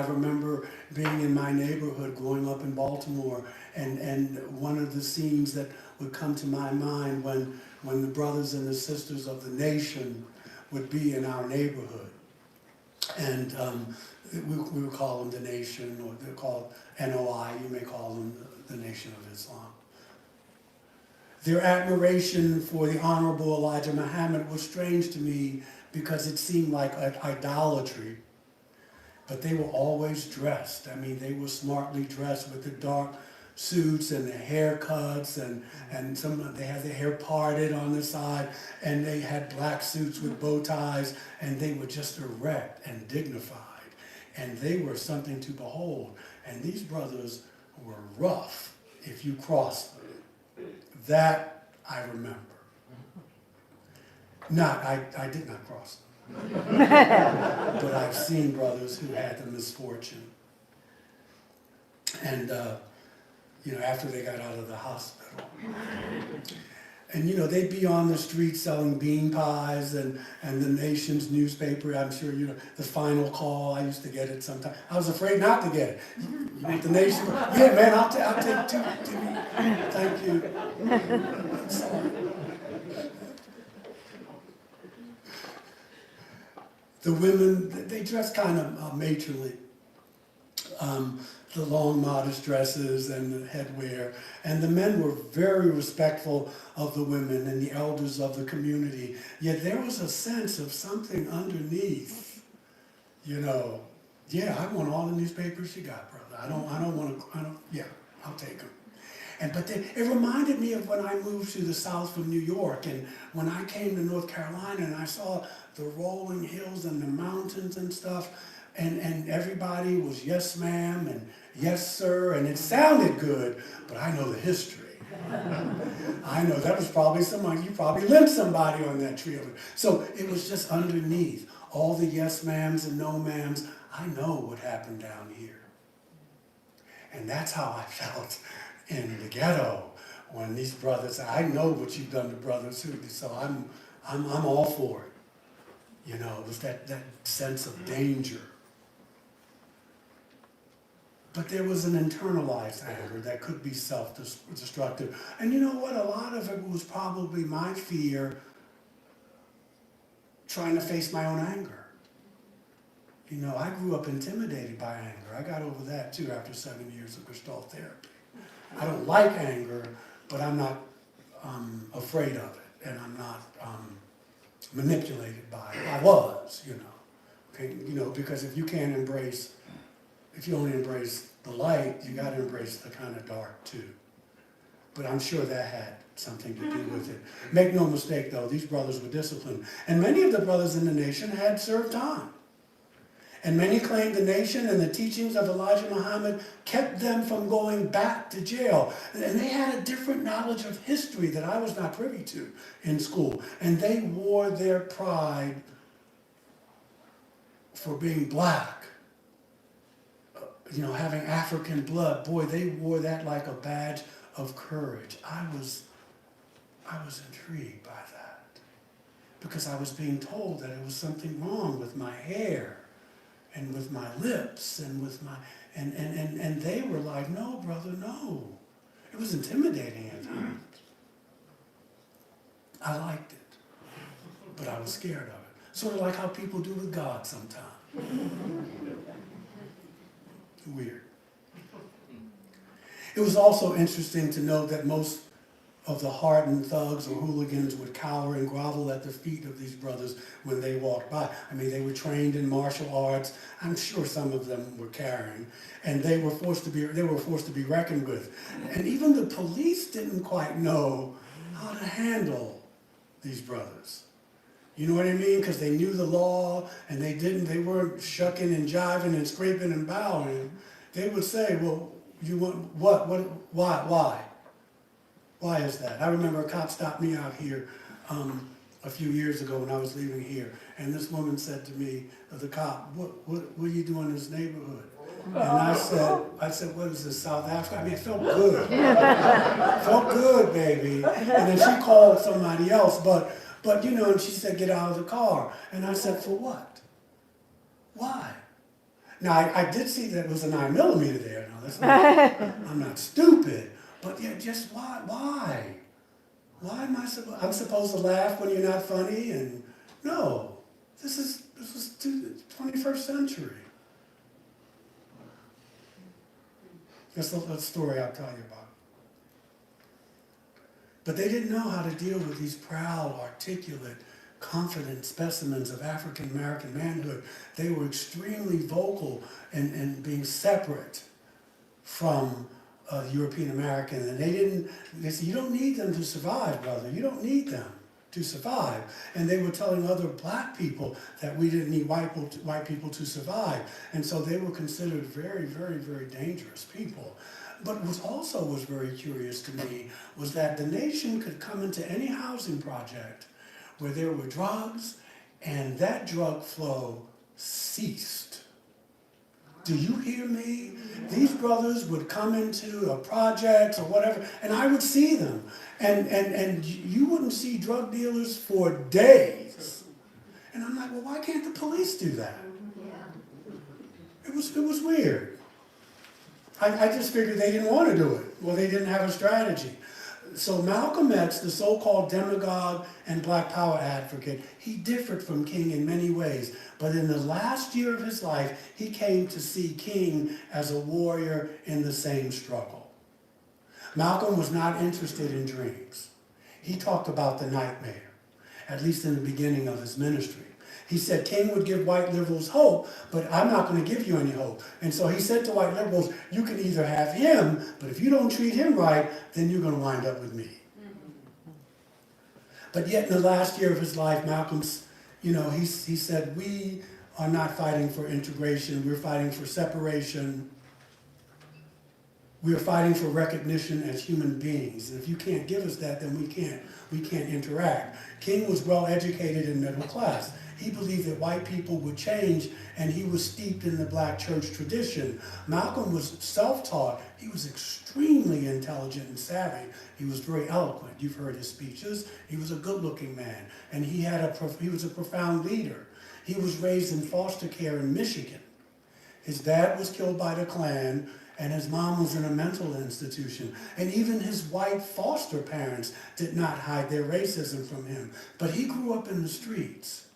[SPEAKER 4] remember being in my neighborhood growing up in Baltimore, and one of the scenes that would come to my mind when the brothers and the sisters of the nation would be in our neighborhood. And we would call them the Nation, or they're called NOI, you may call them the Nation of Islam. Their admiration for the Honorable Elijah Muhammad was strange to me because it seemed like idolatry. But they were always dressed. I mean, they were smartly dressed with the dark suits and the haircuts, and they had their hair parted on the side, and they had black suits with bow ties, and they were just erect and dignified. And they were something to behold. And these brothers were rough if you crossed them. That I remember. I did not cross them. But I've seen brothers who had the misfortune. And, after they got out of the hospital. And, they'd be on the street selling bean pies and the Nation's newspaper. I'm sure, the Final Call, I used to get it sometimes. I was afraid not to get it. You want the Nation? Yeah, man, I'll take two. Thank you. The women, they dress kind of matronly. The long, modest dresses and the headwear. And the men were very respectful of the women and the elders of the community. Yet there was a sense of something underneath. Yeah, I want all the newspapers you got, brother. I'll take them. But it reminded me of when I moved to the south from New York, and when I came to North Carolina and I saw the rolling hills and the mountains and stuff, and everybody was yes ma'am and yes sir, and it sounded good, but I know the history. I know that was probably you probably limped somebody on that tree. So it was just underneath all the yes ma'ams and no ma'ams. I know what happened down here. And that's how I felt in the ghetto when these brothers, I know what you've done to brothers too, so I'm all for it. It was that sense of danger. But there was an internalized anger that could be self-destructive. And you know what? A lot of it was probably my fear trying to face my own anger. I grew up intimidated by anger. I got over that too after 7 years of Gestalt therapy. I don't like anger, but I'm not afraid of it, and I'm not manipulated by it. I was, okay, because if you only embrace the light, you got to embrace the kind of dark too. But I'm sure that had something to do with it. Make no mistake though, these brothers were disciplined. And many of the brothers in the Nation had served time. And many claimed the Nation and the teachings of Elijah Muhammad kept them from going back to jail. And they had a different knowledge of history that I was not privy to in school. And they wore their pride for being black. Having African blood, boy, they wore that like a badge of courage. I was intrigued by that because I was being told that it was something wrong with my hair and with my lips and with my, and they were like, no, brother, no. It was intimidating at times. I liked it, but I was scared of it. Sort of like how people do with God sometimes. Weird. It was also interesting to note that most of the hardened thugs or hooligans would cower and grovel at the feet of these brothers when they walked by. I mean, they were trained in martial arts. I'm sure some of them were carrying, and they were forced to be reckoned with. And even the police didn't quite know how to handle these brothers. You know what I mean? Because they knew the law, and they weren't shucking and jiving and scraping and bowing. They would say, well, you want what, why? Why is that? I remember a cop stopped me out here a few years ago when I was leaving here, and this woman said to me, the cop, what are you doing in this neighborhood? And I said, what is this, South Africa? I mean, it felt good. It felt good, baby. And then she called somebody else, but you know, and she said, get out of the car. And I said, for what? Why? Now, I did see that it was a 9mm there. Now, that's not, I'm not stupid. But yeah, just why? Why am I'm supposed to laugh when you're not funny? And no, this is 21st century. That's the story I'll tell you about. But they didn't know how to deal with these proud, articulate, confident specimens of African-American manhood. They were extremely vocal in being separate from European American, and they said, you don't need them to survive, brother. You don't need them to survive. And they were telling other black people that we didn't need white people to survive. And so they were considered very, very, very dangerous people. But what also was very curious to me was that the nation could come into any housing project where there were drugs, and that drug flow ceased. Do you hear me? These brothers would come into a project or whatever, and I would see them. And you wouldn't see drug dealers for days. And I'm like, well, why can't the police do that? It was weird. I just figured they didn't want to do it. Well, they didn't have a strategy. So Malcolm X, the so-called demagogue and Black Power advocate, he differed from King in many ways. But in the last year of his life, he came to see King as a warrior in the same struggle. Malcolm was not interested in dreams. He talked about the nightmare, at least in the beginning of his ministry. He said King would give white liberals hope, but I'm not going to give you any hope. And so he said to white liberals, you can either have him, but if you don't treat him right, then you're going to wind up with me. But yet in the last year of his life, Malcolm's, he said, we are not fighting for integration, we're fighting for separation. We are fighting for recognition as human beings. And if you can't give us that, then we can't interact. King was well educated and middle class. He believed that white people would change, and he was steeped in the black church tradition. Malcolm was self-taught. He was extremely intelligent and savvy. He was very eloquent. You've heard his speeches. He was a good-looking man, and he was a profound leader. He was raised in foster care in Michigan. His dad was killed by the Klan, and his mom was in a mental institution. And even his white foster parents did not hide their racism from him. But he grew up in the streets.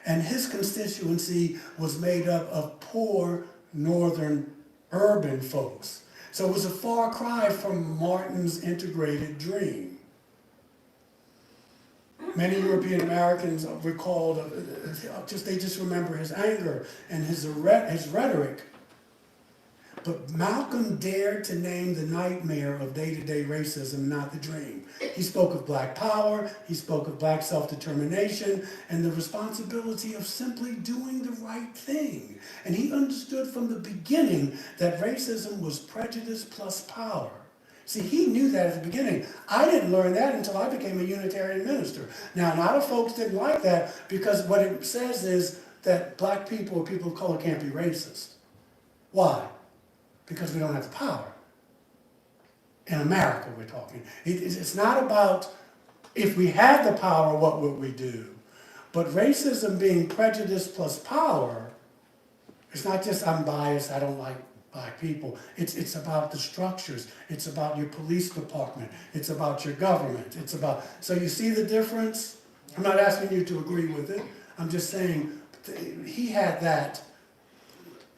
[SPEAKER 4] And his constituency was made up of poor northern urban folks. So it was a far cry from Martin's integrated dream. Many European Americans recalled, they just remember his anger and his rhetoric. But Malcolm dared to name the nightmare of day-to-day racism, not the dream. He spoke of black power, he spoke of black self-determination, and the responsibility of simply doing the right thing. And he understood from the beginning that racism was prejudice plus power. See, he knew that at the beginning. I didn't learn that until I became a Unitarian minister. Now, a lot of folks didn't like that because what it says is that black people or people of color can't be racist. Why? Because we don't have the power. In America, we're talking. It's not about if we had the power, what would we do? But racism being prejudice plus power, it's not just I'm biased, I don't like black people. It's about the structures. It's about your police department. It's about your government. So you see the difference? I'm not asking you to agree with it. I'm just saying, he had that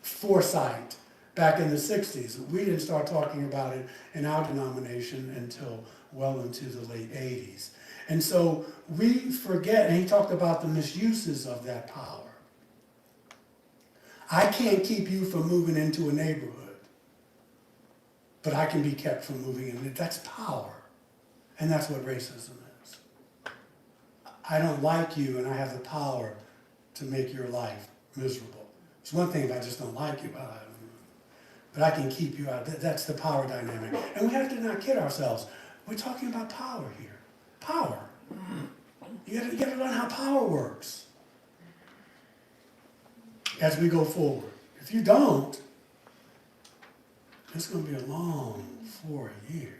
[SPEAKER 4] foresight back in the 60s. We didn't start talking about it in our denomination until well into the late 80s. And so we forget, and he talked about the misuses of that power. I can't keep you from moving into a neighborhood, but I can be kept from moving in. That's power. And that's what racism is. I don't like you, and I have the power to make your life miserable. It's one thing if I just don't like you, but I can keep you out. That's the power dynamic. And we have to not kid ourselves. We're talking about power here. Power. You gotta learn how power works as we go forward. If you don't, it's going to be a long 4 years.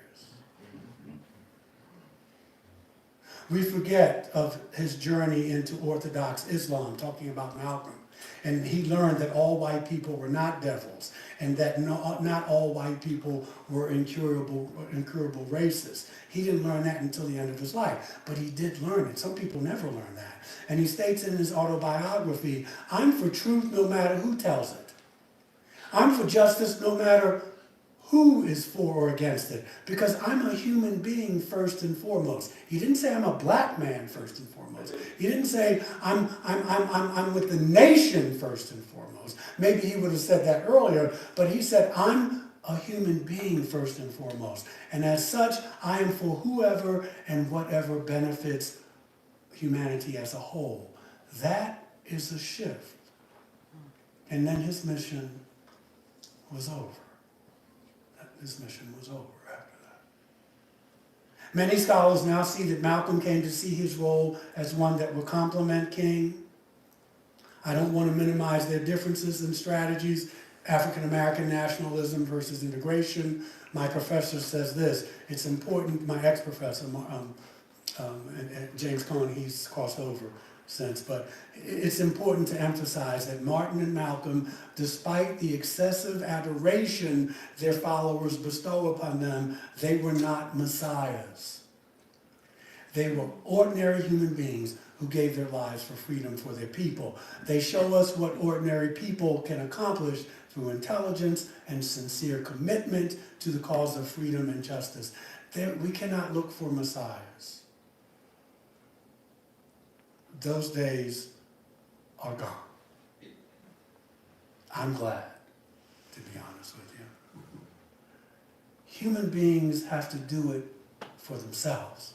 [SPEAKER 4] We forget of his journey into Orthodox Islam, talking about Malcolm. And he learned that all white people were not devils, and that not all white people were incurable racists. He didn't learn that until the end of his life, but he did learn it. Some people never learn that. And he states in his autobiography, I'm for truth no matter who tells it. I'm for justice no matter who is for or against it, because I'm a human being first and foremost. He didn't say I'm a black man first and foremost. He didn't say I'm with the nation first and foremost. Maybe he would have said that earlier, but he said I'm a human being first and foremost. And as such, I am for whoever and whatever benefits humanity as a whole. That is a shift. And then his mission was over. His mission was over after that. Many scholars now see that Malcolm came to see his role as one that will complement King. I don't want to minimize their differences in strategies, African-American nationalism versus integration. My professor says this, it's important, my ex-professor, James Cohn, he's crossed over since, but it's important to emphasize that Martin and Malcolm, despite the excessive adoration their followers bestow upon them, they were not messiahs. They were ordinary human beings who gave their lives for freedom for their people. They show us what ordinary people can accomplish through intelligence and sincere commitment to the cause of freedom and justice. We cannot look for messiahs. Those days are gone. I'm glad, to be honest with you. Human beings have to do it for themselves.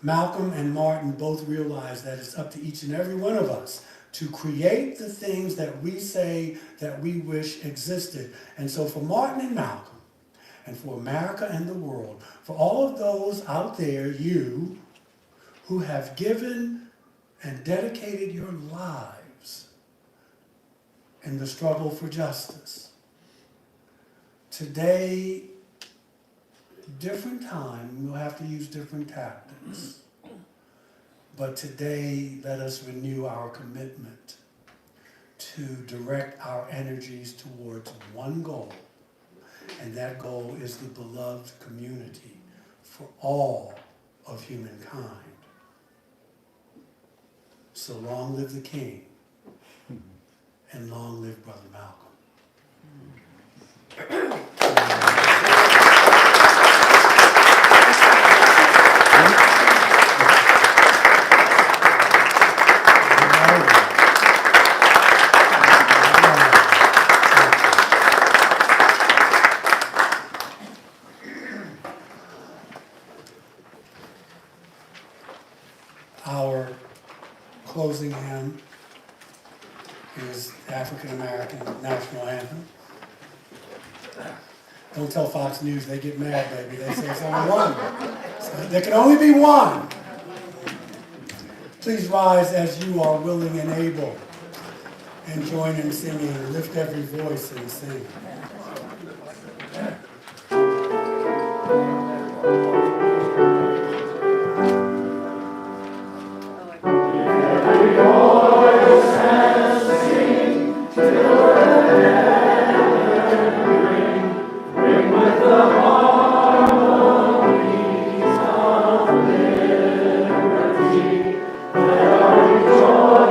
[SPEAKER 4] Malcolm and Martin both realized that it's up to each and every one of us to create the things that we say that we wish existed. And so for Martin and Malcolm, and for America and the world, for all of those out there, you, who have given and dedicated your lives in the struggle for justice. Today, different time, we'll have to use different tactics. But today, let us renew our commitment to direct our energies towards one goal, and that goal is the beloved community for all of humankind. So long live the King, and long live Brother Malcolm. Our closing hymn is the African-American National Anthem. Don't tell Fox News, they get mad, baby. They say it's only one. So there can only be one. Please rise as you are willing and able, and join in singing. Lift every voice and sing.
[SPEAKER 8] Joy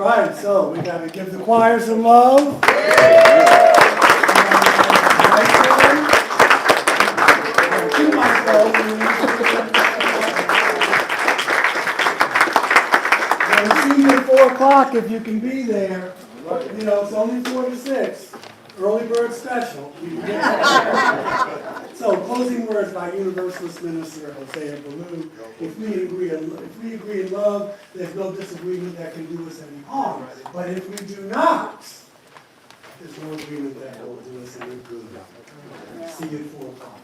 [SPEAKER 4] right, so we got to give the choir some love. To myself. We'll see you at 4 o'clock if you can be there. You know, it's only 4 to 6. Early bird special. So, closing words by Universalist Minister Hosea Ballou. If we agree in love, there's no disagreement that can do us any harm. But if we do not, there's no agreement that will do us any good. See you at 4 o'clock.